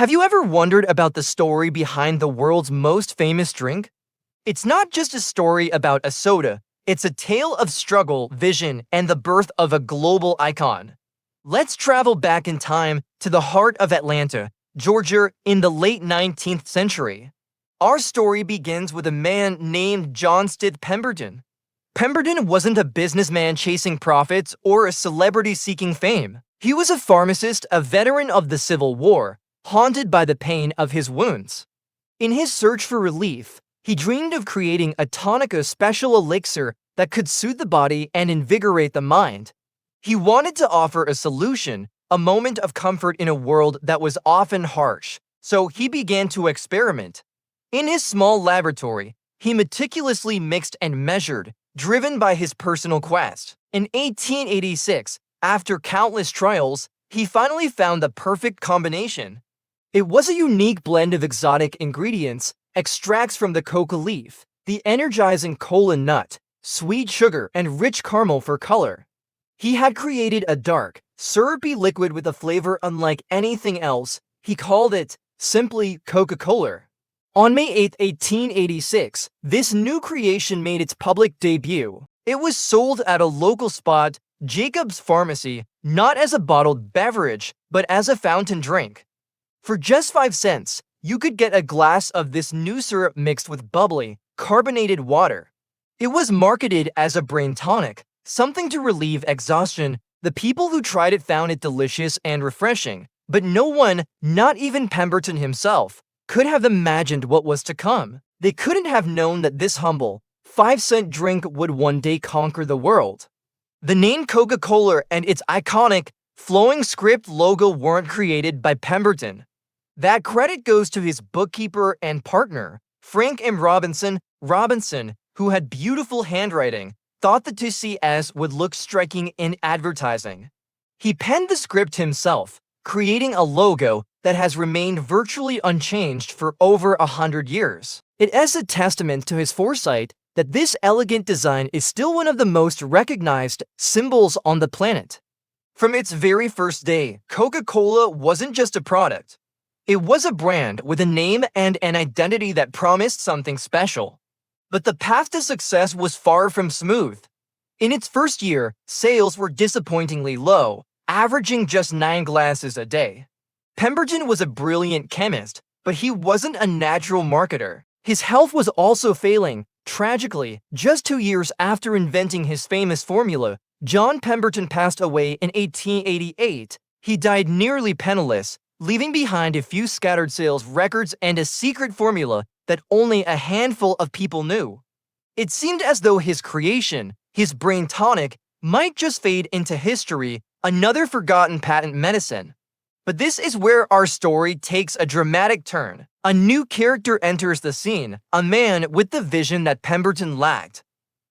Have you ever wondered about the story behind the world's most famous drink? It's not just a story about a soda, it's a tale of struggle, vision, and the birth of a global icon. Let's travel back in time to the heart of Atlanta, Georgia, in the late 19th century. Our story begins with a man named John Stith Pemberton. Pemberton wasn't a businessman chasing profits or a celebrity seeking fame. He was a pharmacist, a veteran of the Civil War, haunted by the pain of his wounds. In his search for relief, he dreamed of creating a tonic, a special elixir that could soothe the body and invigorate the mind. He wanted to offer a solution, a moment of comfort in a world that was often harsh, so he began to experiment. In his small laboratory, he meticulously mixed and measured, driven by his personal quest. In 1886, after countless trials, he finally found the perfect combination. It was a unique blend of exotic ingredients, extracts from the coca leaf, the energizing cola nut, sweet sugar, and rich caramel for color. He had created a dark, syrupy liquid with a flavor unlike anything else. He called it, simply, Coca-Cola. On May 8, 1886, this new creation made its public debut. It was sold at a local spot, Jacob's Pharmacy, not as a bottled beverage, but as a fountain drink. For just 5 cents, you could get a glass of this new syrup mixed with bubbly, carbonated water. It was marketed as a brain tonic, something to relieve exhaustion. The people who tried it found it delicious and refreshing, but no one, not even Pemberton himself, could have imagined what was to come. They couldn't have known that this humble, 5-cent drink would one day conquer the world. The name Coca-Cola and its iconic, flowing script logo weren't created by Pemberton. That credit goes to his bookkeeper and partner, Frank M. Robinson, who had beautiful handwriting, thought the TCS would look striking in advertising. He penned the script himself, creating a logo that has remained virtually unchanged for over 100 years. It is a testament to his foresight that this elegant design is still one of the most recognized symbols on the planet. From its very first day, Coca-Cola wasn't just a product. It was a brand with a name and an identity that promised something special. But the path to success was far from smooth. In its first year, sales were disappointingly low, averaging just 9 glasses a day. Pemberton was a brilliant chemist, but he wasn't a natural marketer. His health was also failing. Tragically, just 2 years after inventing his famous formula, John Pemberton passed away in 1888. He died nearly penniless, leaving behind a few scattered sales records and a secret formula that only a handful of people knew. It seemed as though his creation, his brain tonic, might just fade into history, another forgotten patent medicine. But this is where our story takes a dramatic turn. A new character enters the scene, a man with the vision that Pemberton lacked.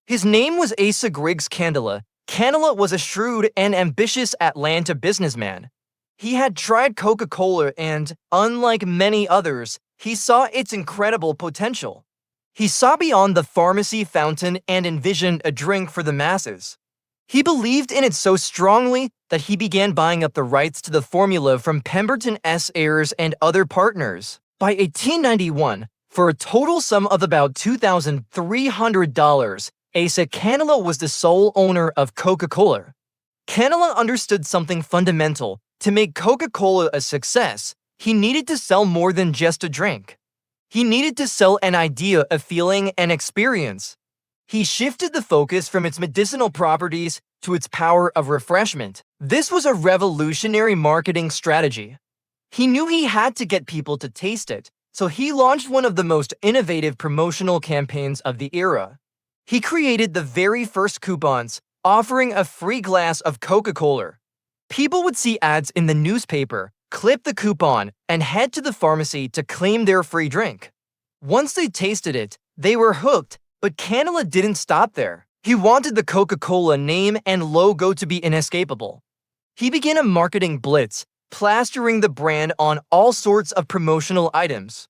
His name was Asa Candler. Candler was a shrewd and ambitious Atlanta businessman. He had tried Coca-Cola and, unlike many others, he saw its incredible potential. He saw beyond the pharmacy fountain and envisioned a drink for the masses. He believed in it so strongly that he began buying up the rights to the formula from Pemberton's heirs and other partners. By 1891, for a total sum of about $2,300, Asa Candler was the sole owner of Coca-Cola. Candler understood something fundamental. To make Coca-Cola a success, he needed to sell more than just a drink. He needed to sell an idea, a feeling, an experience. He shifted the focus from its medicinal properties to its power of refreshment. This was a revolutionary marketing strategy. He knew he had to get people to taste it, so he launched one of the most innovative promotional campaigns of the era. He created the very first coupons, offering a free glass of Coca-Cola. People would see ads in the newspaper, clip the coupon, and head to the pharmacy to claim their free drink. Once they tasted it, they were hooked, but Candler didn't stop there. He wanted the Coca-Cola name and logo to be inescapable. He began a marketing blitz, plastering the brand on all sorts of promotional items.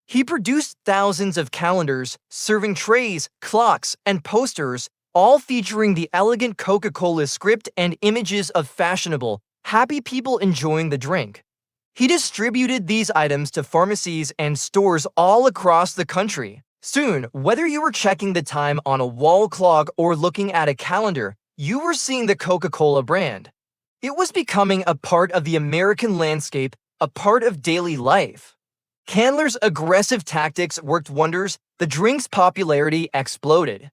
He produced thousands of calendars, serving trays, clocks, and posters, all featuring the elegant Coca-Cola script and images of fashionable, happy people enjoying the drink. He distributed these items to pharmacies and stores all across the country. Soon, whether you were checking the time on a wall clock or looking at a calendar, you were seeing the Coca-Cola brand. It was becoming a part of the American landscape, a part of daily life. Candler's aggressive tactics worked wonders. The drink's popularity exploded.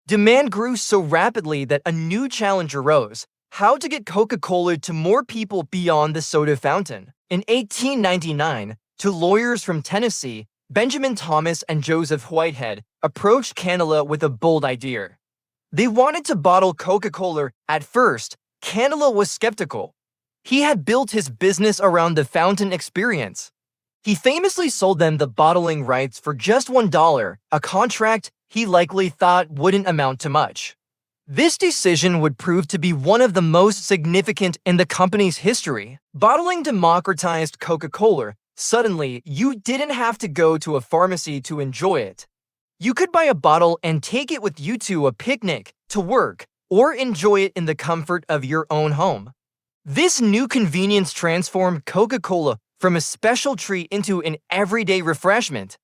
Demand grew so rapidly that a new challenge arose: how to get Coca-Cola to more people beyond the soda fountain. In 1899, two lawyers from Tennessee, Benjamin Thomas and Joseph Whitehead, approached Candler with a bold idea. They wanted to bottle Coca-Cola. At first, Candler was skeptical. He had built his business around the fountain experience. He famously sold them the bottling rights for just $1, a contract he likely thought wouldn't amount to much. This decision would prove to be one of the most significant in the company's history. Bottling democratized Coca-Cola. Suddenly, you didn't have to go to a pharmacy to enjoy it. You could buy a bottle and take it with you to a picnic, to work, or enjoy it in the comfort of your own home. This new convenience transformed Coca-Cola from a special treat into an everyday refreshment.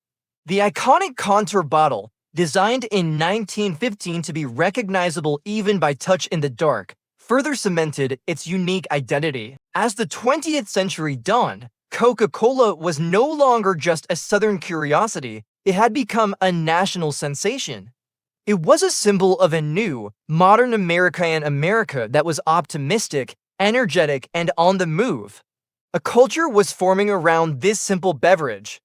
The iconic contour bottle, designed in 1915 to be recognizable even by touch in the dark, further cemented its unique identity. As the 20th century dawned, Coca-Cola was no longer just a Southern curiosity. It had become a national sensation. It was a symbol of a new, modern America that was optimistic, energetic, and on the move. A culture was forming around this simple beverage.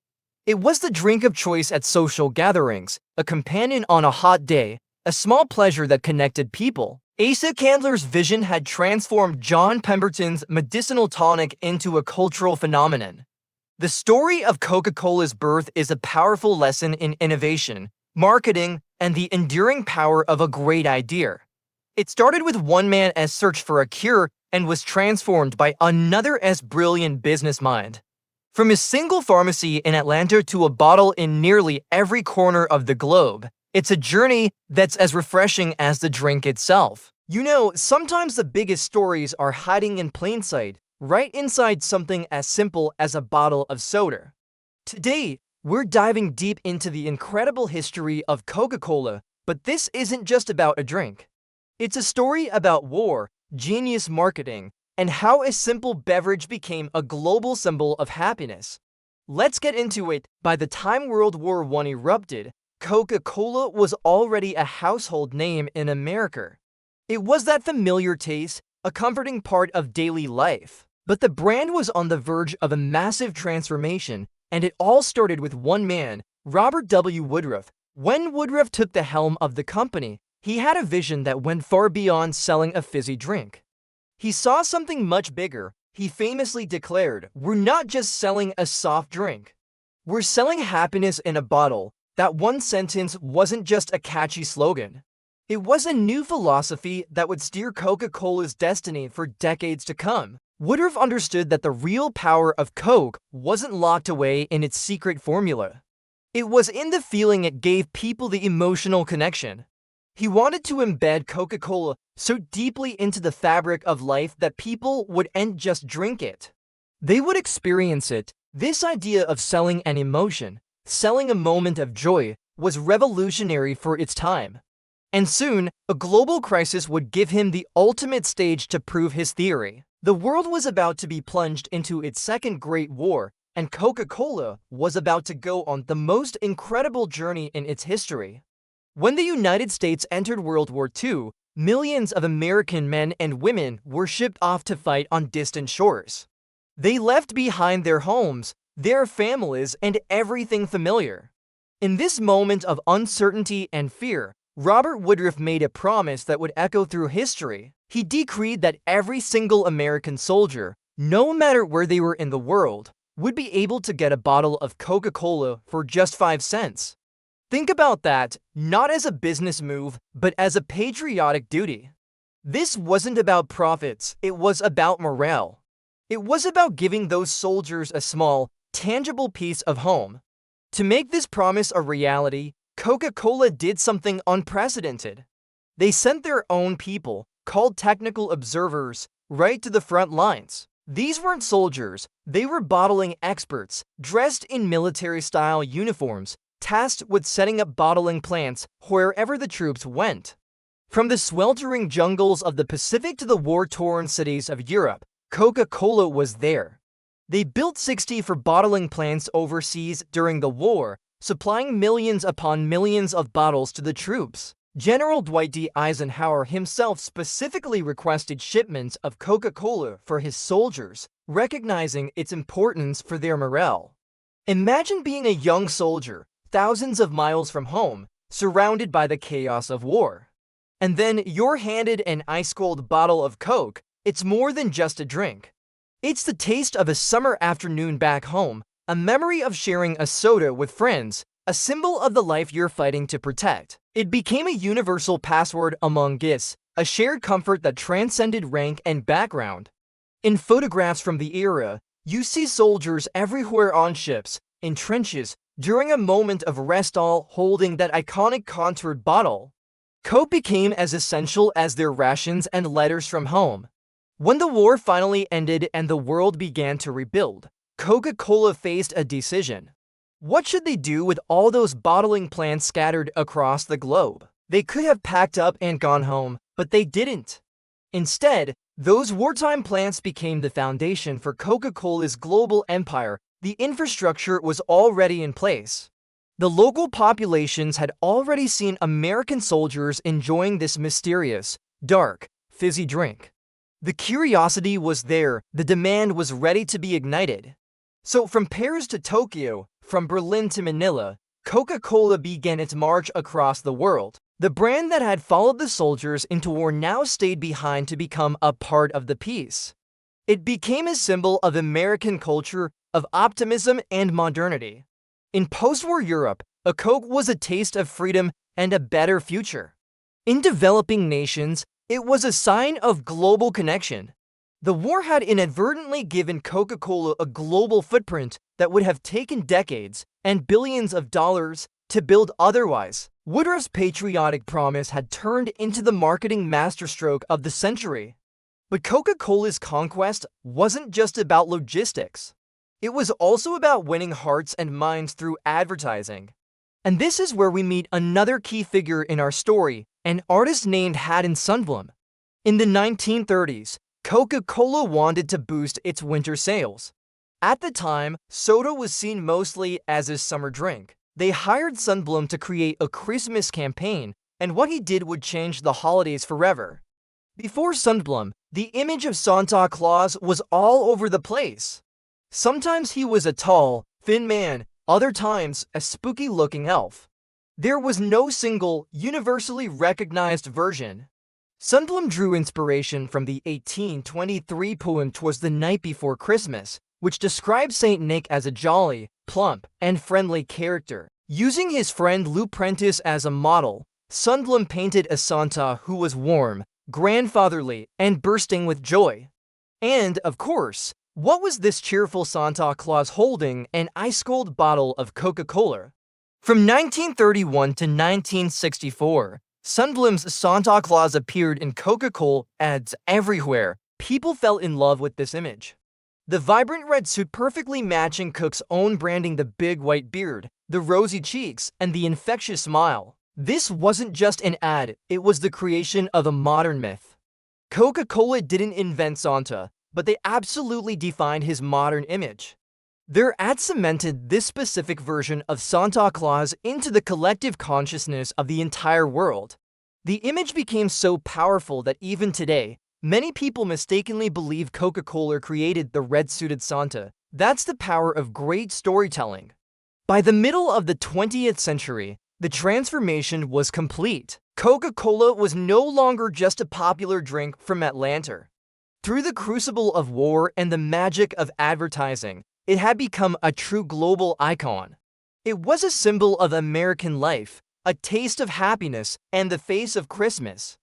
It was the drink of choice at social gatherings, a companion on a hot day, a small pleasure that connected people. Asa Candler's vision had transformed John Pemberton's medicinal tonic into a cultural phenomenon. The story of Coca-Cola's birth is a powerful lesson in innovation, marketing, and the enduring power of a great idea. It started with one man's search for a cure and was transformed by another's brilliant business mind. From a single pharmacy in Atlanta to a bottle in nearly every corner of the globe, it's a journey that's as refreshing as the drink itself. You know, sometimes the biggest stories are hiding in plain sight, right inside something as simple as a bottle of soda. Today, we're diving deep into the incredible history of Coca-Cola, but this isn't just about a drink. It's a story about war, genius marketing, and how a simple beverage became a global symbol of happiness. Let's get into it. By the time World War I erupted, Coca-Cola was already a household name in America. It was that familiar taste, a comforting part of daily life. But the brand was on the verge of a massive transformation, and it all started with one man, Robert W. Woodruff. When Woodruff took the helm of the company, he had a vision that went far beyond selling a fizzy drink. He saw something much bigger. He famously declared, "We're not just selling a soft drink. We're selling happiness in a bottle." That one sentence wasn't just a catchy slogan. It was a new philosophy that would steer Coca-Cola's destiny for decades to come. Woodruff understood that the real power of Coke wasn't locked away in its secret formula. It was in the feeling it gave people, the emotional connection. He wanted to embed Coca-Cola so deeply into the fabric of life that people wouldn't just drink it. They would experience it. This idea of selling an emotion, selling a moment of joy, was revolutionary for its time. And soon, a global crisis would give him the ultimate stage to prove his theory. The world was about to be plunged into its second Great War, and Coca-Cola was about to go on the most incredible journey in its history. When the United States entered World War II, millions of American men and women were shipped off to fight on distant shores. They left behind their homes, their families, and everything familiar. In this moment of uncertainty and fear, Robert Woodruff made a promise that would echo through history. He decreed that every single American soldier, no matter where they were in the world, would be able to get a bottle of Coca-Cola for just 5 cents. Think about that, not as a business move, but as a patriotic duty. This wasn't about profits, it was about morale. It was about giving those soldiers a small, tangible piece of home. To make this promise a reality, Coca-Cola did something unprecedented. They sent their own people, called technical observers, right to the front lines. These weren't soldiers, they were bottling experts, dressed in military-style uniforms, tasked with setting up bottling plants wherever the troops went. From the sweltering jungles of the Pacific to the war-torn cities of Europe, Coca-Cola was there. They built 60 for bottling plants overseas during the war, supplying millions upon millions of bottles to the troops. General Dwight D. Eisenhower himself specifically requested shipments of Coca-Cola for his soldiers, recognizing its importance for their morale. Imagine being a young soldier, thousands of miles from home, surrounded by the chaos of war. And then you're handed an ice-cold bottle of Coke. It's more than just a drink. It's the taste of a summer afternoon back home, a memory of sharing a soda with friends, a symbol of the life you're fighting to protect. It became a universal password among GIS, a shared comfort that transcended rank and background. In photographs from the era, you see soldiers everywhere on ships, in trenches, during a moment of rest, all holding that iconic contoured bottle. Coke became as essential as their rations and letters from home. When the war finally ended and the world began to rebuild, Coca-Cola faced a decision. What should they do with all those bottling plants scattered across the globe? They could have packed up and gone home, but they didn't. Instead, those wartime plants became the foundation for Coca-Cola's global empire. The infrastructure was already in place. The local populations had already seen American soldiers enjoying this mysterious, dark, fizzy drink. The curiosity was there, the demand was ready to be ignited. So from Paris to Tokyo, from Berlin to Manila, Coca-Cola began its march across the world. The brand that had followed the soldiers into war now stayed behind to become a part of the peace. It became a symbol of American culture, of optimism and modernity. In post-war Europe, a Coke was a taste of freedom and a better future. In developing nations, it was a sign of global connection. The war had inadvertently given Coca-Cola a global footprint that would have taken decades and billions of dollars to build otherwise. Woodruff's patriotic promise had turned into the marketing masterstroke of the century. But Coca-Cola's conquest wasn't just about logistics. It was also about winning hearts and minds through advertising. And this is where we meet another key figure in our story, an artist named Haddon Sundblom. In the 1930s, Coca-Cola wanted to boost its winter sales. At the time, soda was seen mostly as a summer drink. They hired Sundblom to create a Christmas campaign, and what he did would change the holidays forever. Before Sundblom, the image of Santa Claus was all over the place. Sometimes he was a tall, thin man, other times a spooky-looking elf. There was no single, universally recognized version. Sundblom drew inspiration from the 1823 poem "'Twas the Night Before Christmas," which describes Saint Nick as a jolly, plump, and friendly character. Using his friend Lou Prentice as a model, Sundblom painted a Santa who was warm, grandfatherly, and bursting with joy. And, of course, what was this cheerful Santa Claus holding? An ice-cold bottle of Coca-Cola. From 1931 to 1964, Sundblom's Santa Claus appeared in Coca-Cola ads everywhere. People fell in love with this image. The vibrant red suit perfectly matching Coke's own branding, the big white beard, the rosy cheeks, and the infectious smile. This wasn't just an ad, it was the creation of a modern myth. Coca-Cola didn't invent Santa, but they absolutely defined his modern image. Their ad cemented this specific version of Santa Claus into the collective consciousness of the entire world. The image became so powerful that even today, many people mistakenly believe Coca-Cola created the red-suited Santa. That's the power of great storytelling. By the middle of the 20th century, the transformation was complete. Coca-Cola was no longer just a popular drink from Atlanta. Through the crucible of war and the magic of advertising, it had become a true global icon. It was a symbol of American life, a taste of happiness, and the face of Christmas.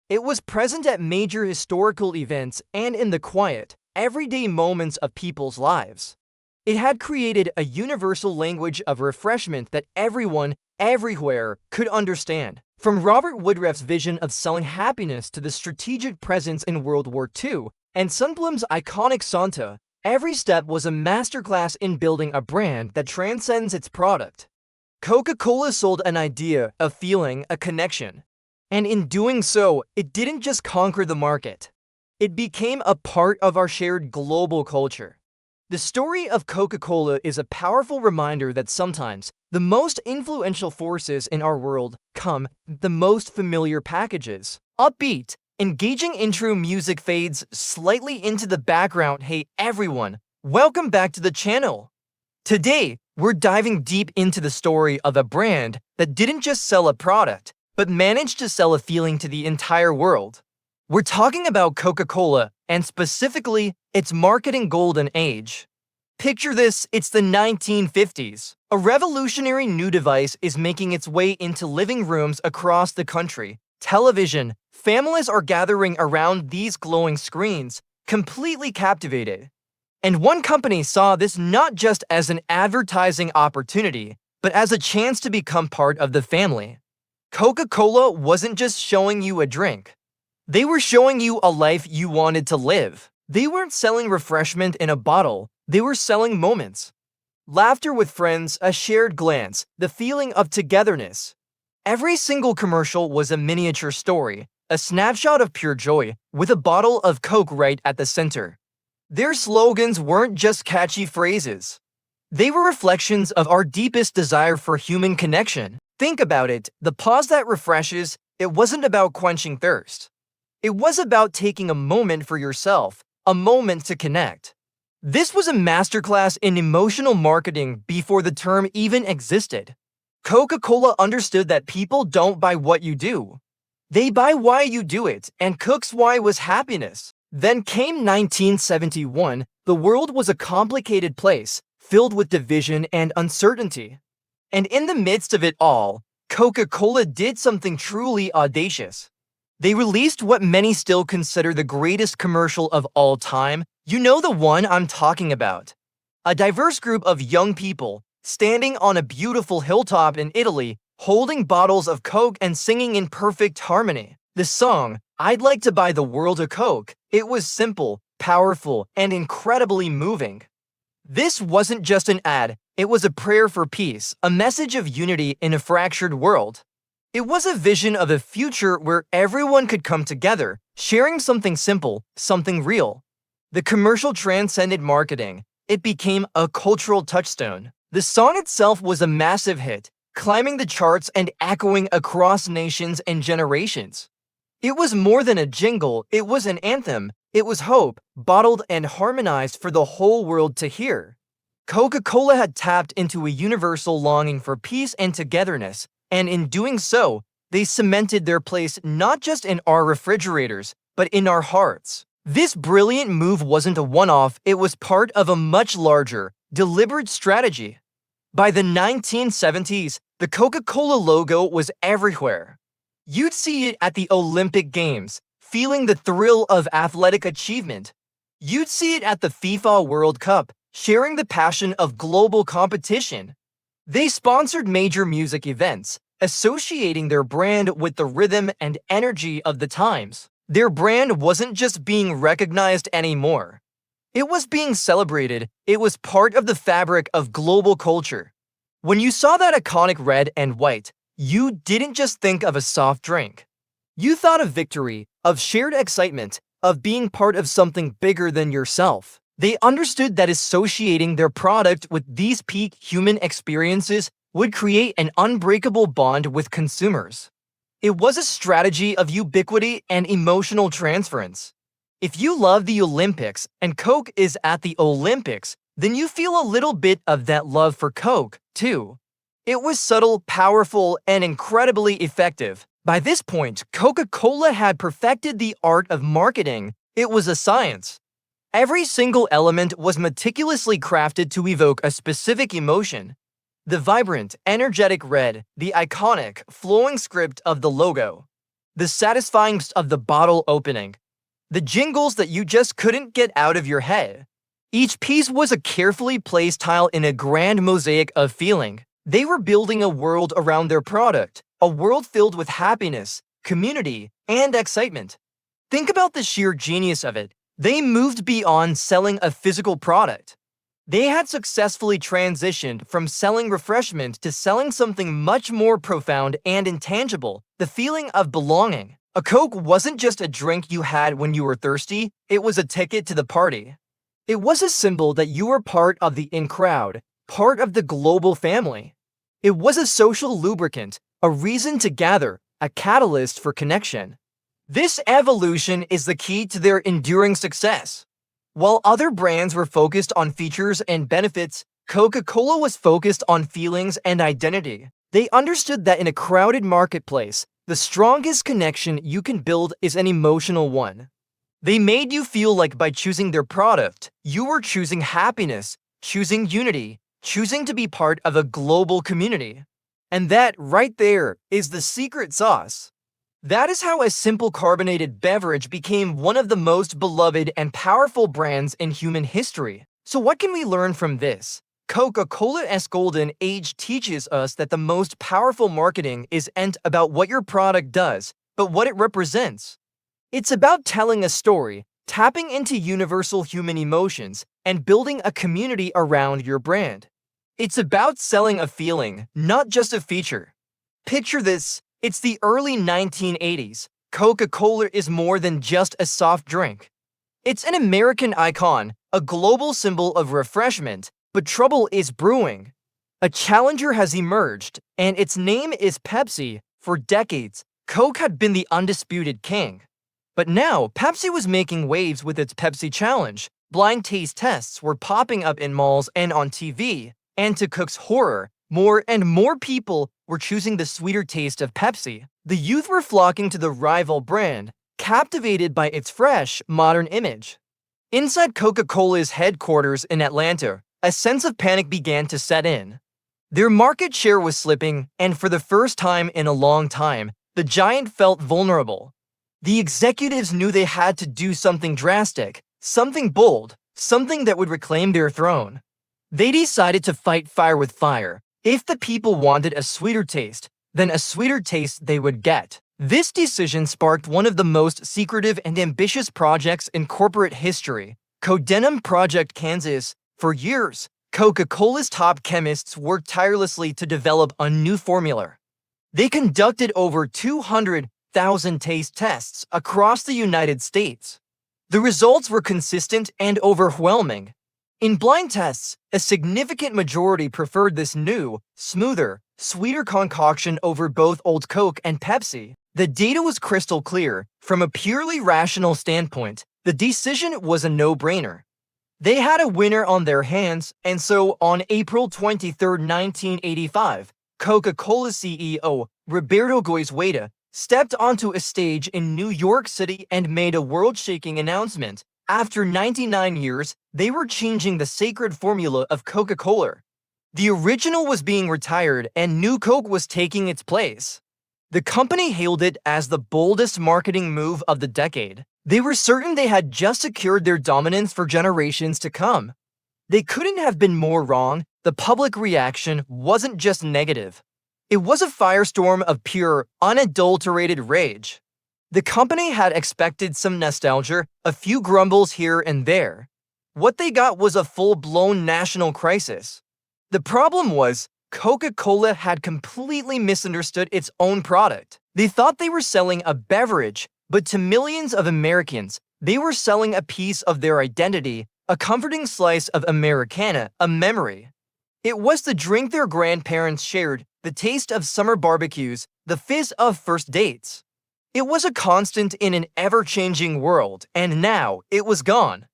It was present at major historical events and in the quiet, everyday moments of people's lives. It had created a universal language of refreshment that everyone, everywhere, could understand. From Robert Woodruff's vision of selling happiness to the strategic presence in World War II, And Sunblum's iconic Santa, every step was a masterclass in building a brand that transcends its product. Coca-Cola sold an idea, a feeling, a connection. And in doing so, it didn't just conquer the market. It became a part of our shared global culture. The story of Coca-Cola is a powerful reminder that sometimes the most influential forces in our world come in the most familiar packages. Upbeat, engaging intro music fades slightly into the background. Hey everyone, welcome back to the channel. Today, we're diving deep into the story of a brand that didn't just sell a product, but managed to sell a feeling to the entire world. We're talking about Coca-Cola, and specifically, its marketing golden age. Picture this, it's the 1950s. A revolutionary new device is making its way into living rooms across the country. Television, families are gathering around these glowing screens, completely captivated. And one company saw this not just as an advertising opportunity, but as a chance to become part of the family. Coca-Cola wasn't just showing you a drink. They were showing you a life you wanted to live. They weren't selling refreshment in a bottle, they were selling moments. Laughter with friends, a shared glance, the feeling of togetherness. Every single commercial was a miniature story, a snapshot of pure joy, with a bottle of Coke right at the center. Their slogans weren't just catchy phrases. They were reflections of our deepest desire for human connection. Think about it, the pause that refreshes, it wasn't about quenching thirst. It was about taking a moment for yourself, a moment to connect. This was a masterclass in emotional marketing before the term even existed. Coca-Cola understood that people don't buy what you do. They buy why you do it, and Coke's why was happiness. Then came 1971, the world was a complicated place, filled with division and uncertainty. And in the midst of it all, Coca-Cola did something truly audacious. They released what many still consider the greatest commercial of all time. You know the one I'm talking about. A diverse group of young people, standing on a beautiful hilltop in Italy, holding bottles of Coke and singing in perfect harmony. The song, "I'd Like to Buy the World a Coke," it was simple, powerful, and incredibly moving. This wasn't just an ad, it was a prayer for peace, a message of unity in a fractured world. It was a vision of a future where everyone could come together, sharing something simple, something real. The commercial transcended marketing. It became a cultural touchstone. The song itself was a massive hit, climbing the charts and echoing across nations and generations. It was more than a jingle, it was an anthem. It was hope, bottled and harmonized for the whole world to hear. Coca-Cola had tapped into a universal longing for peace and togetherness, and in doing so, they cemented their place not just in our refrigerators, but in our hearts. This brilliant move wasn't a one-off, it was part of a much larger, deliberate strategy. By the 1970s, the Coca-Cola logo was everywhere. You'd see it at the Olympic Games, feeling the thrill of athletic achievement. You'd see it at the FIFA World Cup, sharing the passion of global competition. They sponsored major music events, associating their brand with the rhythm and energy of the times. Their brand wasn't just being recognized anymore. It was being celebrated. It was part of the fabric of global culture. When you saw that iconic red and white, you didn't just think of a soft drink. You thought of victory, of shared excitement, of being part of something bigger than yourself. They understood that associating their product with these peak human experiences would create an unbreakable bond with consumers. It was a strategy of ubiquity and emotional transference. If you love the Olympics and Coke is at the Olympics, then you feel a little bit of that love for Coke, too. It was subtle, powerful, and incredibly effective. By this point, Coca-Cola had perfected the art of marketing. It was a science. Every single element was meticulously crafted to evoke a specific emotion. The vibrant, energetic red, the iconic, flowing script of the logo, the satisfying of the bottle opening, the jingles that you just couldn't get out of your head. Each piece was a carefully placed tile in a grand mosaic of feeling. They were building a world around their product, a world filled with happiness, community, and excitement. Think about the sheer genius of it. They moved beyond selling a physical product. They had successfully transitioned from selling refreshment to selling something much more profound and intangible, the feeling of belonging. A Coke wasn't just a drink you had when you were thirsty, it was a ticket to the party. It was a symbol that you were part of the in crowd, part of the global family. It was a social lubricant, a reason to gather, a catalyst for connection. This evolution is the key to their enduring success. While other brands were focused on features and benefits, Coca-Cola was focused on feelings and identity. They understood that in a crowded marketplace, the strongest connection you can build is an emotional one. They made you feel like by choosing their product, you were choosing happiness, choosing unity, choosing to be part of a global community. And that, right there, is the secret sauce. That is how a simple carbonated beverage became one of the most beloved and powerful brands in human history. So what can we learn from this? Coca-Cola's golden age teaches us that the most powerful marketing isn't about what your product does, but what it represents. It's about telling a story, tapping into universal human emotions, and building a community around your brand. It's about selling a feeling, not just a feature. Picture this. It's the early 1980s. Coca-Cola is more than just a soft drink. It's an American icon, a global symbol of refreshment, but trouble is brewing. A challenger has emerged, and its name is Pepsi. For decades, Coke had been the undisputed king. But now, Pepsi was making waves with its Pepsi Challenge. Blind taste tests were popping up in malls and on TV, and to Cook's horror, more and more people were choosing the sweeter taste of Pepsi. The youth were flocking to the rival brand, captivated by its fresh, modern image. Inside Coca-Cola's headquarters in Atlanta, a sense of panic began to set in. Their market share was slipping, and for the first time in a long time, the giant felt vulnerable. The executives knew they had to do something drastic, something bold, something that would reclaim their throne. They decided to fight fire with fire. If the people wanted a sweeter taste, then a sweeter taste they would get. This decision sparked one of the most secretive and ambitious projects in corporate history, Codenum Project Kansas. For years, Coca-Cola's top chemists worked tirelessly to develop a new formula. They conducted over 200,000 taste tests across the United States. The results were consistent and overwhelming. In blind tests, a significant majority preferred this new, smoother, sweeter concoction over both Old Coke and Pepsi. The data was crystal clear. From a purely rational standpoint, the decision was a no-brainer. They had a winner on their hands, and so on April 23, 1985, Coca-Cola CEO Roberto Goizueta stepped onto a stage in New York City and made a world-shaking announcement. After 99 years, they were changing the sacred formula of Coca-Cola. The original was being retired and new Coke was taking its place. The company hailed it as the boldest marketing move of the decade. They were certain they had just secured their dominance for generations to come. They couldn't have been more wrong. The public reaction wasn't just negative. It was a firestorm of pure, unadulterated rage. The company had expected some nostalgia, a few grumbles here and there. What they got was a full-blown national crisis. The problem was, Coca-Cola had completely misunderstood its own product. They thought they were selling a beverage, but to millions of Americans, they were selling a piece of their identity, a comforting slice of Americana, a memory. It was the drink their grandparents shared, the taste of summer barbecues, the fizz of first dates. It was a constant in an ever-changing world, and now it was gone.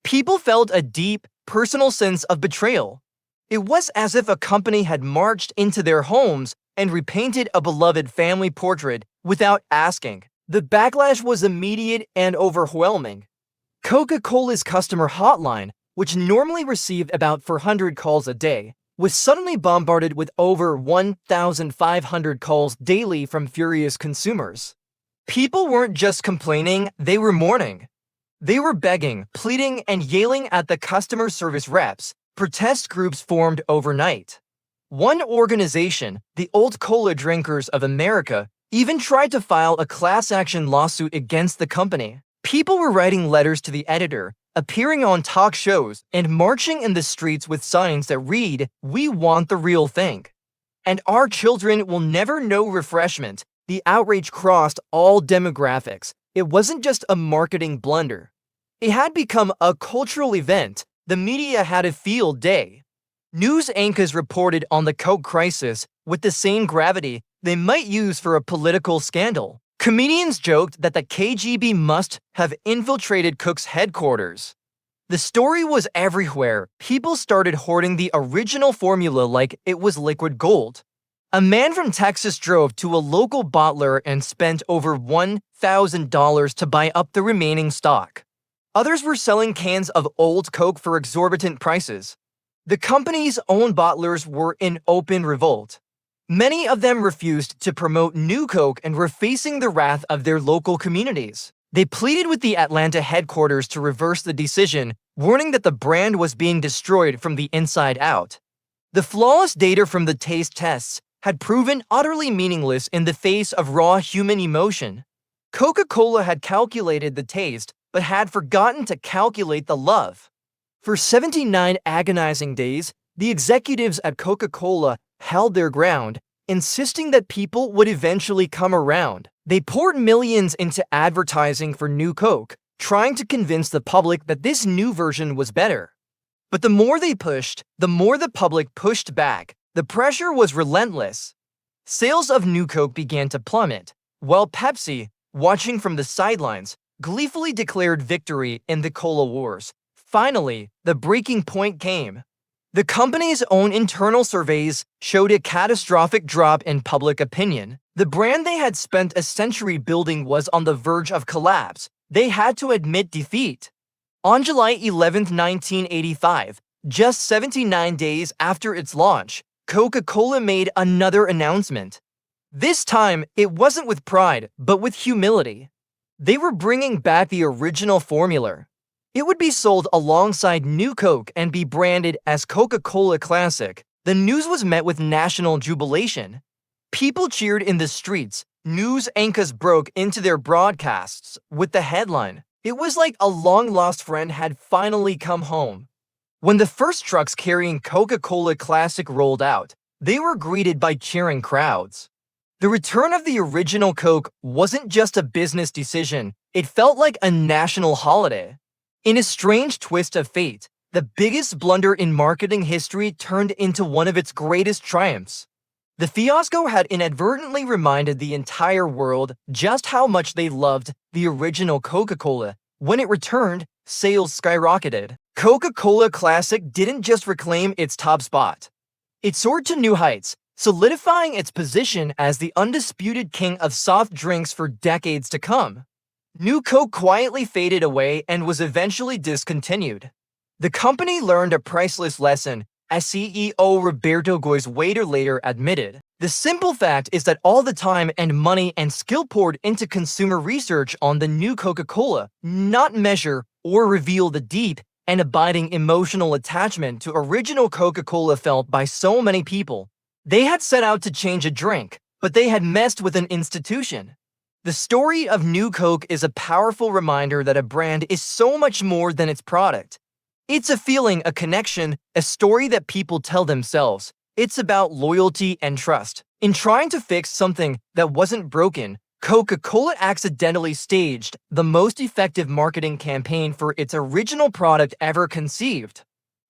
People felt a deep, personal sense of betrayal. It was as if a company had marched into their homes and repainted a beloved family portrait without asking. The backlash was immediate and overwhelming. Coca-Cola's customer hotline, which normally received about 400 calls a day, was suddenly bombarded with over 1,500 calls daily from furious consumers. People weren't just complaining, they were mourning. They were begging, pleading, and yelling at the customer service reps. Protest groups formed overnight. One organization, the Old Cola Drinkers of America, even tried to file a class action lawsuit against the company. People were writing letters to the editor, appearing on talk shows, and marching in the streets with signs that read, "We want the real thing." And our children will never know refreshment. The outrage crossed all demographics. It wasn't just a marketing blunder. It had become a cultural event. The media had a field day. News anchors reported on the Coke crisis with the same gravity they might use for a political scandal. Comedians joked that the KGB must have infiltrated Coke's headquarters. The story was everywhere. People started hoarding the original formula like it was liquid gold. A man from Texas drove to a local bottler and spent over $1,000 to buy up the remaining stock. Others were selling cans of old Coke for exorbitant prices. The company's own bottlers were in open revolt. Many of them refused to promote new Coke and were facing the wrath of their local communities. They pleaded with the Atlanta headquarters to reverse the decision, warning that the brand was being destroyed from the inside out. The flawless data from the taste tests had proven utterly meaningless in the face of raw human emotion. Coca-Cola had calculated the taste, but had forgotten to calculate the love. For 79 agonizing days, the executives at Coca-Cola held their ground, insisting that people would eventually come around. They poured millions into advertising for new Coke, trying to convince the public that this new version was better. But the more they pushed, the more the public pushed back. The pressure was relentless. Sales of new Coke began to plummet, while Pepsi, watching from the sidelines, gleefully declared victory in the cola wars. Finally, the breaking point came. The company's own internal surveys showed a catastrophic drop in public opinion. The brand they had spent a century building was on the verge of collapse. They had to admit defeat. On July 11, 1985, just 79 days after its launch, Coca-Cola made another announcement. This time, it wasn't with pride, but with humility. They were bringing back the original formula. It would be sold alongside new Coke and be branded as Coca-Cola Classic. The news was met with national jubilation. People cheered in the streets. News anchors broke into their broadcasts with the headline, "It was like a long-lost friend had finally come home." When the first trucks carrying Coca-Cola Classic rolled out, they were greeted by cheering crowds. The return of the original Coke wasn't just a business decision, it felt like a national holiday. In a strange twist of fate, the biggest blunder in marketing history turned into one of its greatest triumphs. The fiasco had inadvertently reminded the entire world just how much they loved the original Coca-Cola. When it returned, sales skyrocketed. Coca-Cola Classic didn't just reclaim its top spot. It soared to new heights, solidifying its position as the undisputed king of soft drinks for decades to come. New Coke quietly faded away and was eventually discontinued. The company learned a priceless lesson, as CEO Roberto Goizueta later admitted. The simple fact is that all the time and money and skill poured into consumer research on the new Coca-Cola not measure or reveal the deep and abiding emotional attachment to original Coca-Cola felt by so many people. They had set out to change a drink, but they had messed with an institution. The story of New Coke is a powerful reminder that a brand is so much more than its product. It's a feeling, a connection, a story that people tell themselves. It's about loyalty and trust. In trying to fix something that wasn't broken, Coca-Cola accidentally staged the most effective marketing campaign for its original product ever conceived.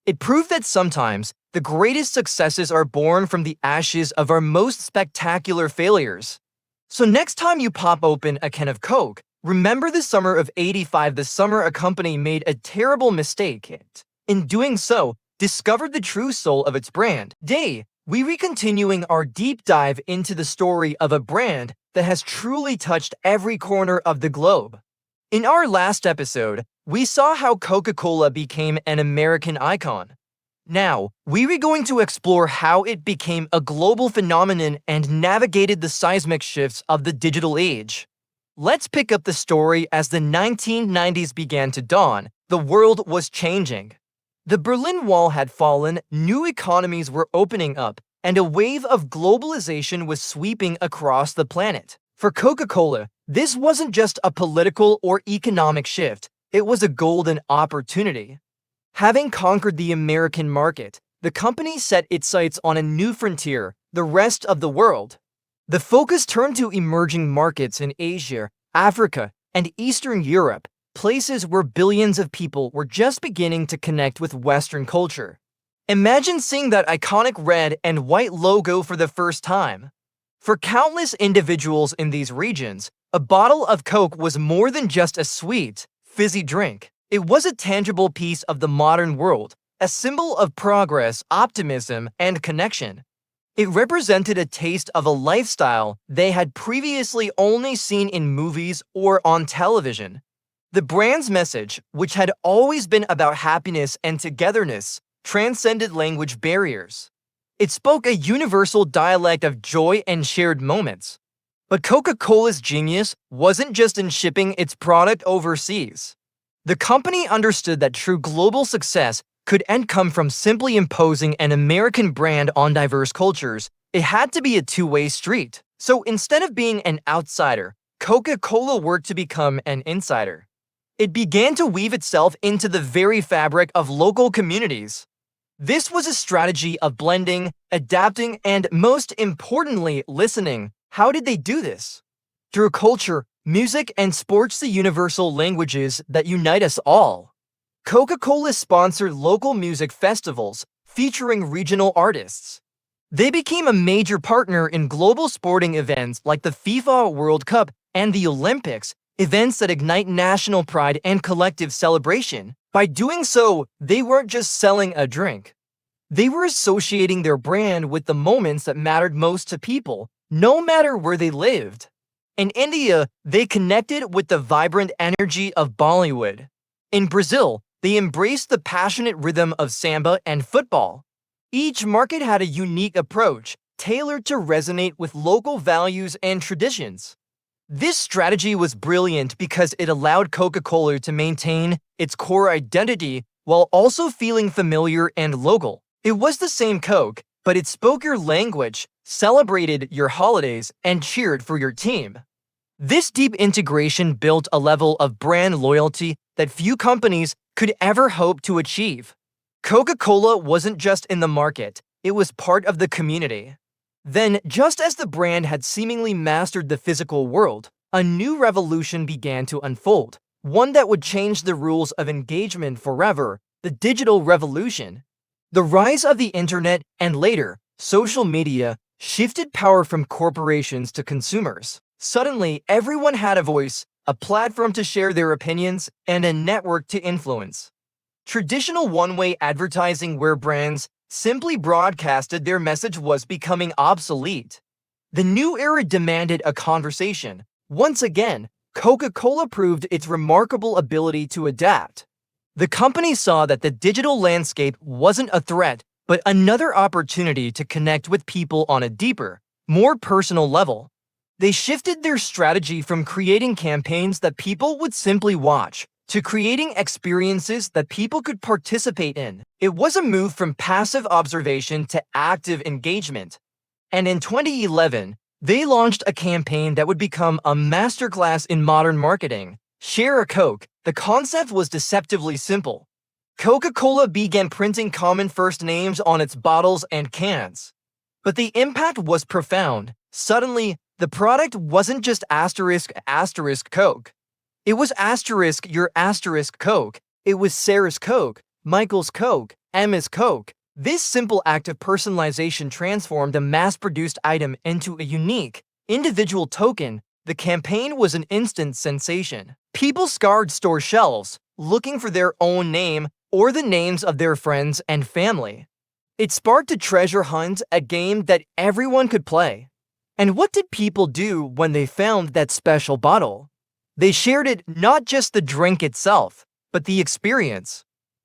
It proved that sometimes the greatest successes are born from the ashes of our most spectacular failures. So next time you pop open a can of Coke, remember the summer of '85, the summer a company made a terrible mistake. In doing so, discovered the true soul of its brand. Today, we are continuing our deep dive into the story of a brand that has truly touched every corner of the globe. In our last episode, we saw how Coca-Cola became an American icon. Now, we are going to explore how it became a global phenomenon and navigated the seismic shifts of the digital age. Let's pick up the story as the 1990s began to dawn. The world was changing. The Berlin Wall had fallen, new economies were opening up, and a wave of globalization was sweeping across the planet. For Coca-Cola, This wasn't just a political or economic shift, it was a golden opportunity. Having conquered the American market, the company set its sights on a new frontier, the rest of the world. The focus turned to emerging markets in Asia, Africa, and Eastern Europe, places where billions of people were just beginning to connect with Western culture. Imagine seeing that iconic red and white logo for the first time. For countless individuals in these regions, a bottle of Coke was more than just a sweet, fizzy drink. It was a tangible piece of the modern world, a symbol of progress, optimism, and connection. It represented a taste of a lifestyle they had previously only seen in movies or on television. The brand's message, which had always been about happiness and togetherness, transcended language barriers. It spoke a universal dialect of joy and shared moments. But Coca-Cola's genius wasn't just in shipping its product overseas. The company understood that true global success could come from simply imposing an American brand on diverse cultures. It had to be a two-way street. So instead of being an outsider, Coca-Cola worked to become an insider. It began to weave itself into the very fabric of local communities. This was a strategy of blending, adapting, and most importantly, listening. How did they do this? Through culture, music, and sports, the universal languages that unite us all. Coca-Cola sponsored local music festivals featuring regional artists. They became a major partner in global sporting events like the FIFA World Cup and the Olympics, events that ignite national pride and collective celebration. By doing so, they weren't just selling a drink. They were associating their brand with the moments that mattered most to people, no matter where they lived. In India, they connected with the vibrant energy of Bollywood. In Brazil, they embraced the passionate rhythm of samba and football. Each market had a unique approach, tailored to resonate with local values and traditions. This strategy was brilliant because it allowed Coca-Cola to maintain its core identity while also feeling familiar and local. It was the same Coke, but it spoke your language, celebrated your holidays, and cheered for your team. This deep integration built a level of brand loyalty that few companies could ever hope to achieve. Coca-Cola wasn't just in the market, it was part of the community. Then, just as the brand had seemingly mastered the physical world, a new revolution began to unfold, one that would change the rules of engagement forever: the digital revolution. The rise of the internet and later, social media, shifted power from corporations to consumers. Suddenly, everyone had a voice, a platform to share their opinions, and a network to influence. Traditional one-way advertising, where brands simply broadcasted their message, was becoming obsolete. The new era demanded a conversation. Once again, Coca-Cola proved its remarkable ability to adapt. The company saw that the digital landscape wasn't a threat, but another opportunity to connect with people on a deeper, more personal level. They shifted their strategy from creating campaigns that people would simply watch to creating experiences that people could participate in. It was a move from passive observation to active engagement. And in 2011, they launched a campaign that would become a masterclass in modern marketing: Share a Coke. The concept was deceptively simple. Coca-Cola began printing common first names on its bottles and cans. But the impact was profound. Suddenly, the product wasn't just *** Coke. It was * your * Coke. It was Sarah's Coke, Michael's Coke, Emma's Coke. This simple act of personalization transformed a mass-produced item into a unique, individual token. The campaign was an instant sensation. People scoured store shelves, looking for their own name or the names of their friends and family. It sparked a treasure hunt, a game that everyone could play. And what did people do when they found that special bottle? They shared it, not just the drink itself, but the experience.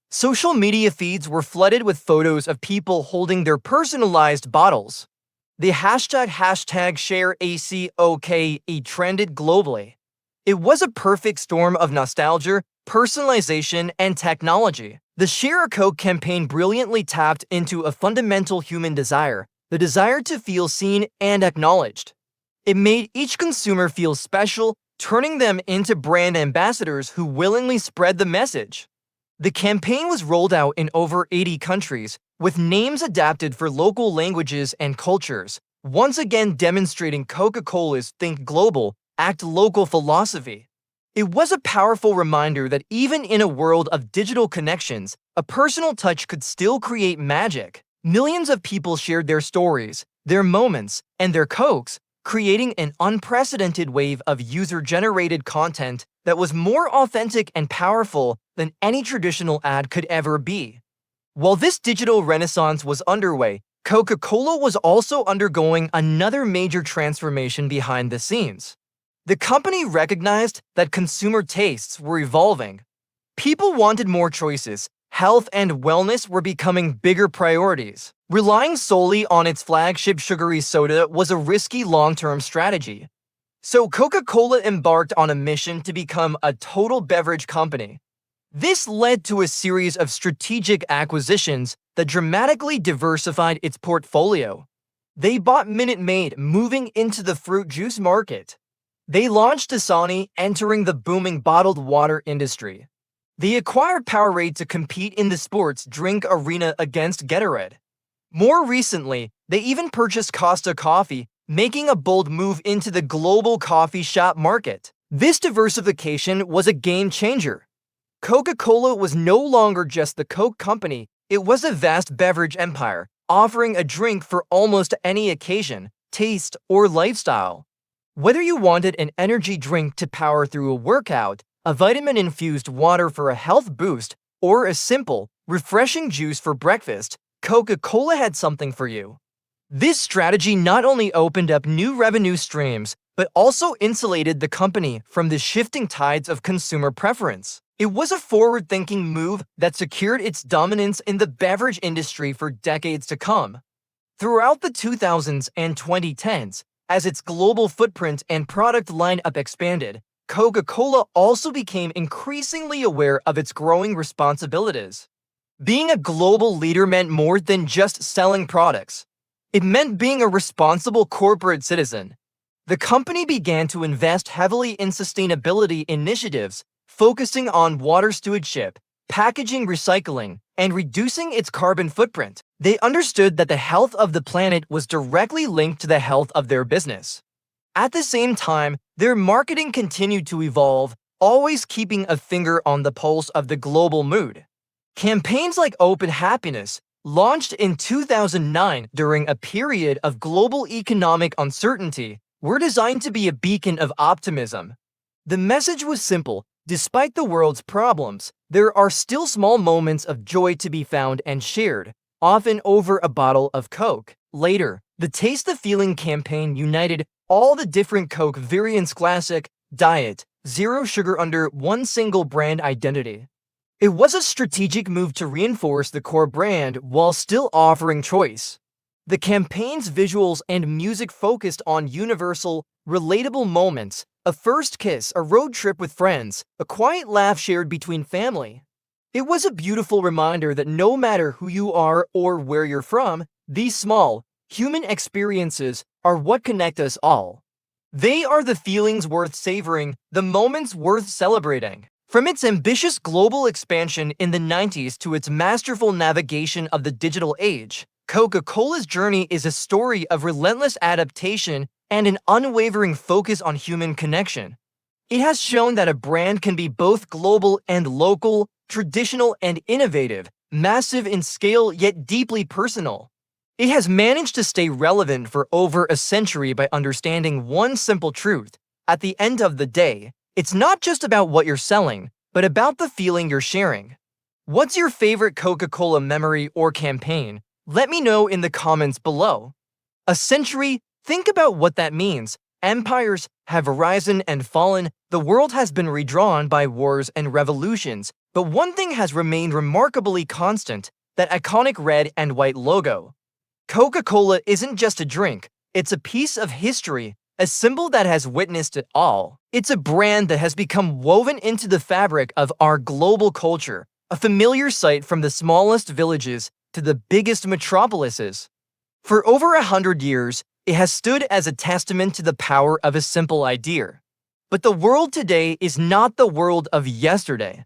Social media feeds were flooded with photos of people holding their personalized bottles. The hashtag #ShareACOKE trended globally. It was a perfect storm of nostalgia, personalization, and technology. The Share a Coke campaign brilliantly tapped into a fundamental human desire: the desire to feel seen and acknowledged. It made each consumer feel special, turning them into brand ambassadors who willingly spread the message. The campaign was rolled out in over 80 countries, with names adapted for local languages and cultures, once again demonstrating Coca-Cola's think global, act local philosophy. It was a powerful reminder that even in a world of digital connections, a personal touch could still create magic. Millions of people shared their stories, their moments, and their Cokes, creating an unprecedented wave of user-generated content that was more authentic and powerful than any traditional ad could ever be. While this digital renaissance was underway, Coca-Cola was also undergoing another major transformation behind the scenes. The company recognized that consumer tastes were evolving. People wanted more choices. Health and wellness were becoming bigger priorities. Relying solely on its flagship sugary soda was a risky long-term strategy. So Coca-Cola embarked on a mission to become a total beverage company. This led to a series of strategic acquisitions that dramatically diversified its portfolio. They bought Minute Maid, moving into the fruit juice market. They launched Dasani, entering the booming bottled water industry. They acquired Powerade to compete in the sports drink arena against Gatorade. More recently, they even purchased Costa Coffee, making a bold move into the global coffee shop market. This diversification was a game changer. Coca-Cola was no longer just the Coke company, it was a vast beverage empire, offering a drink for almost any occasion, taste, or lifestyle. Whether you wanted an energy drink to power through a workout, a vitamin-infused water for a health boost, or a simple, refreshing juice for breakfast, Coca-Cola had something for you. This strategy not only opened up new revenue streams, but also insulated the company from the shifting tides of consumer preference. It was a forward-thinking move that secured its dominance in the beverage industry for decades to come. Throughout the 2000s and 2010s, as its global footprint and product lineup expanded, Coca-Cola also became increasingly aware of its growing responsibilities. Being a global leader meant more than just selling products. It meant being a responsible corporate citizen. The company began to invest heavily in sustainability initiatives, focusing on water stewardship, packaging recycling, and reducing its carbon footprint. They understood that the health of the planet was directly linked to the health of their business. At the same time, their marketing continued to evolve, always keeping a finger on the pulse of the global mood. Campaigns like Open Happiness, launched in 2009 during a period of global economic uncertainty, were designed to be a beacon of optimism. The message was simple: despite the world's problems, there are still small moments of joy to be found and shared, often over a bottle of Coke. Later, the Taste the Feeling campaign united all the different Coke variants: classic, diet, zero sugar under one single brand identity. It was a strategic move to reinforce the core brand while still offering choice. The campaign's visuals and music focused on universal, relatable moments: a first kiss, a road trip with friends, a quiet laugh shared between family. It was a beautiful reminder that no matter who you are or where you're from, these small, human experiences are what connect us all. They are the feelings worth savoring, the moments worth celebrating. From its ambitious global expansion in the 90s to its masterful navigation of the digital age, Coca-Cola's journey is a story of relentless adaptation and an unwavering focus on human connection. It has shown that a brand can be both global and local, traditional and innovative, massive in scale yet deeply personal. It has managed to stay relevant for over a century by understanding one simple truth: at the end of the day, it's not just about what you're selling, but about the feeling you're sharing. What's your favorite Coca-Cola memory or campaign? Let me know in the comments below. A century, think about what that means. Empires have arisen and fallen, the world has been redrawn by wars and revolutions, but one thing has remained remarkably constant: that iconic red and white logo. Coca-Cola isn't just a drink, it's a piece of history, a symbol that has witnessed it all. It's a brand that has become woven into the fabric of our global culture, a familiar sight from the smallest villages to the biggest metropolises. For over 100 years, it has stood as a testament to the power of a simple idea. But the world today is not the world of yesterday.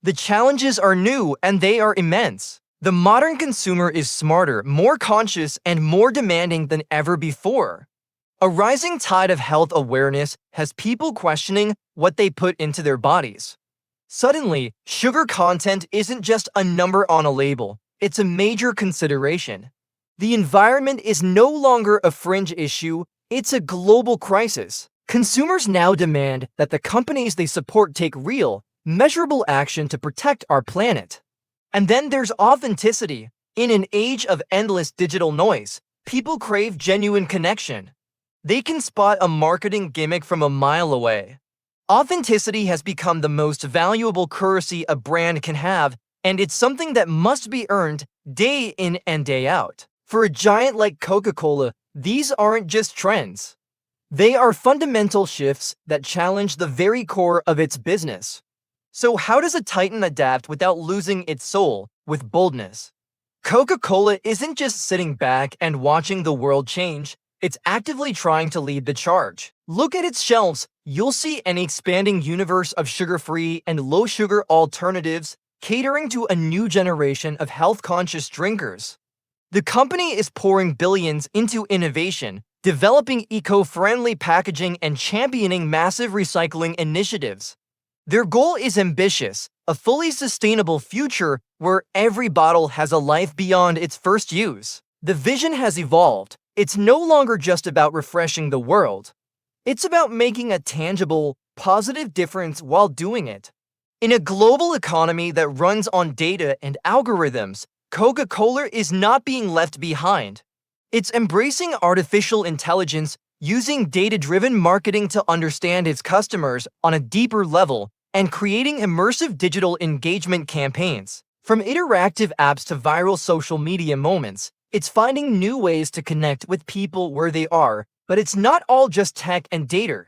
The challenges are new and they are immense. The modern consumer is smarter, more conscious, and more demanding than ever before. A rising tide of health awareness has people questioning what they put into their bodies. Suddenly, sugar content isn't just a number on a label, it's a major consideration. The environment is no longer a fringe issue, it's a global crisis. Consumers now demand that the companies they support take real, measurable action to protect our planet. And then there's authenticity. In an age of endless digital noise, people crave genuine connection. They can spot a marketing gimmick from a mile away. Authenticity has become the most valuable currency a brand can have, and it's something that must be earned day in and day out. For a giant like Coca-Cola, these aren't just trends. They are fundamental shifts that challenge the very core of its business. So how does a titan adapt without losing its soul, with boldness? Coca-Cola isn't just sitting back and watching the world change, it's actively trying to lead the charge. Look at its shelves, you'll see an expanding universe of sugar-free and low-sugar alternatives catering to a new generation of health-conscious drinkers. The company is pouring billions into innovation, developing eco-friendly packaging and championing massive recycling initiatives. Their goal is ambitious, a fully sustainable future where every bottle has a life beyond its first use. The vision has evolved. It's no longer just about refreshing the world. It's about making a tangible, positive difference while doing it. In a global economy that runs on data and algorithms, Coca-Cola is not being left behind. It's embracing artificial intelligence, using data-driven marketing to understand its customers on a deeper level, and creating immersive digital engagement campaigns. From interactive apps to viral social media moments, it's finding new ways to connect with people where they are, but it's not all just tech and data.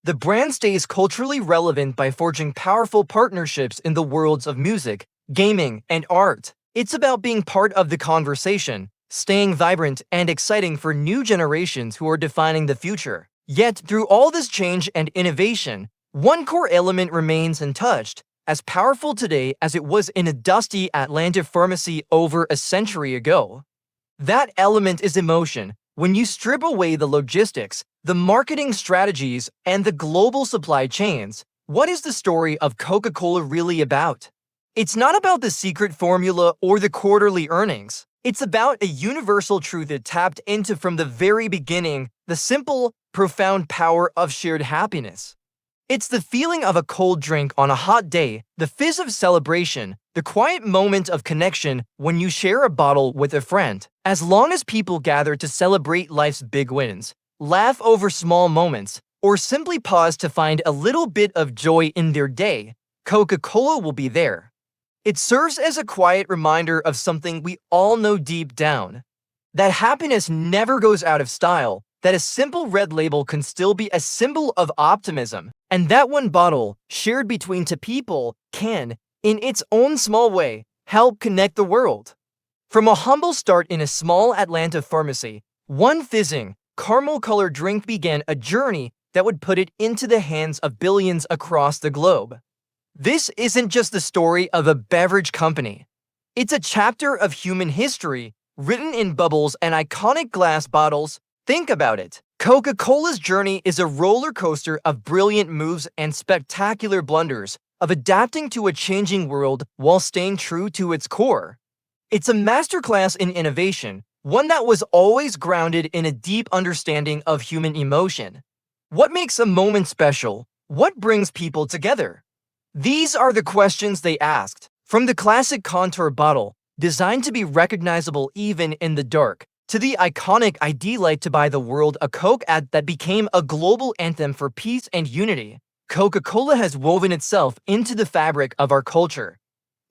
The brand stays culturally relevant by forging powerful partnerships in the worlds of music, gaming, and art. It's about being part of the conversation, staying vibrant and exciting for new generations who are defining the future. Yet, through all this change and innovation, one core element remains untouched, as powerful today as it was in a dusty Atlanta pharmacy over a century ago. That element is emotion. When you strip away the logistics, the marketing strategies, and the global supply chains, what is the story of Coca-Cola really about? It's not about the secret formula or the quarterly earnings. It's about a universal truth it tapped into from the very beginning, the simple, profound power of shared happiness. It's the feeling of a cold drink on a hot day, the fizz of celebration, the quiet moment of connection when you share a bottle with a friend. As long as people gather to celebrate life's big wins, laugh over small moments, or simply pause to find a little bit of joy in their day, Coca-Cola will be there. It serves as a quiet reminder of something we all know deep down: that happiness never goes out of style, that a simple red label can still be a symbol of optimism, and that one bottle, shared between two people, can, in its own small way, help connect the world. From a humble start in a small Atlanta pharmacy, one fizzing, caramel-colored drink began a journey that would put it into the hands of billions across the globe. This isn't just the story of a beverage company. It's a chapter of human history, written in bubbles and iconic glass bottles. Think about it. Coca-Cola's journey is a roller coaster of brilliant moves and spectacular blunders, of adapting to a changing world while staying true to its core. It's a masterclass in innovation, one that was always grounded in a deep understanding of human emotion. What makes a moment special? What brings people together? These are the questions they asked. From the classic contour bottle, designed to be recognizable even in the dark, to the iconic "I'd like to buy the world a Coke" ad that became a global anthem for peace and unity, Coca-Cola has woven itself into the fabric of our culture.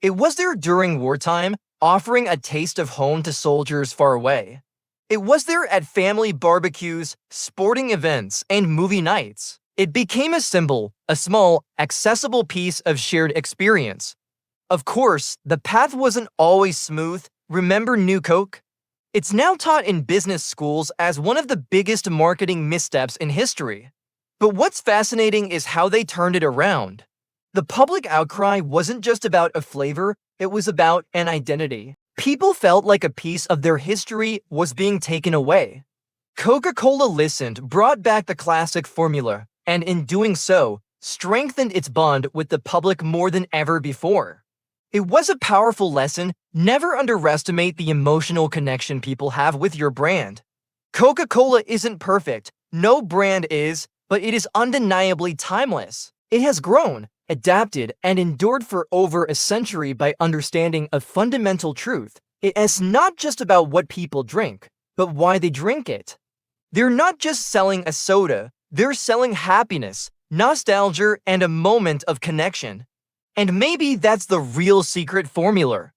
It was there during wartime, offering a taste of home to soldiers far away. It was there at family barbecues, sporting events, and movie nights. It became a symbol, a small, accessible piece of shared experience. Of course, the path wasn't always smooth. Remember New Coke? It's now taught in business schools as one of the biggest marketing missteps in history. But what's fascinating is how they turned it around. The public outcry wasn't just about a flavor, it was about an identity. People felt like a piece of their history was being taken away. Coca-Cola listened, brought back the classic formula, and in doing so, strengthened its bond with the public more than ever before. It was a powerful lesson. Never underestimate the emotional connection people have with your brand. Coca-Cola isn't perfect, no brand is, but it is undeniably timeless. It has grown, adapted, and endured for over a century by understanding a fundamental truth. It is not just about what people drink, but why they drink it. They're not just selling a soda, they're selling happiness, nostalgia, and a moment of connection. And maybe that's the real secret formula.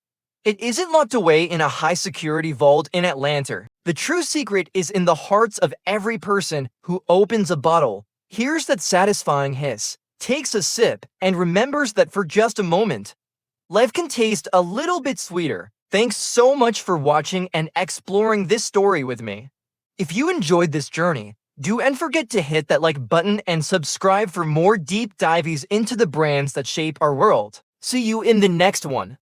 It isn't locked away in a high-security vault in Atlanta. The true secret is in the hearts of every person who opens a bottle, hears that satisfying hiss, takes a sip, and remembers that for just a moment, life can taste a little bit sweeter. Thanks so much for watching and exploring this story with me. If you enjoyed this journey, don't forget to hit that like button and subscribe for more deep dives into the brands that shape our world. See you in the next one.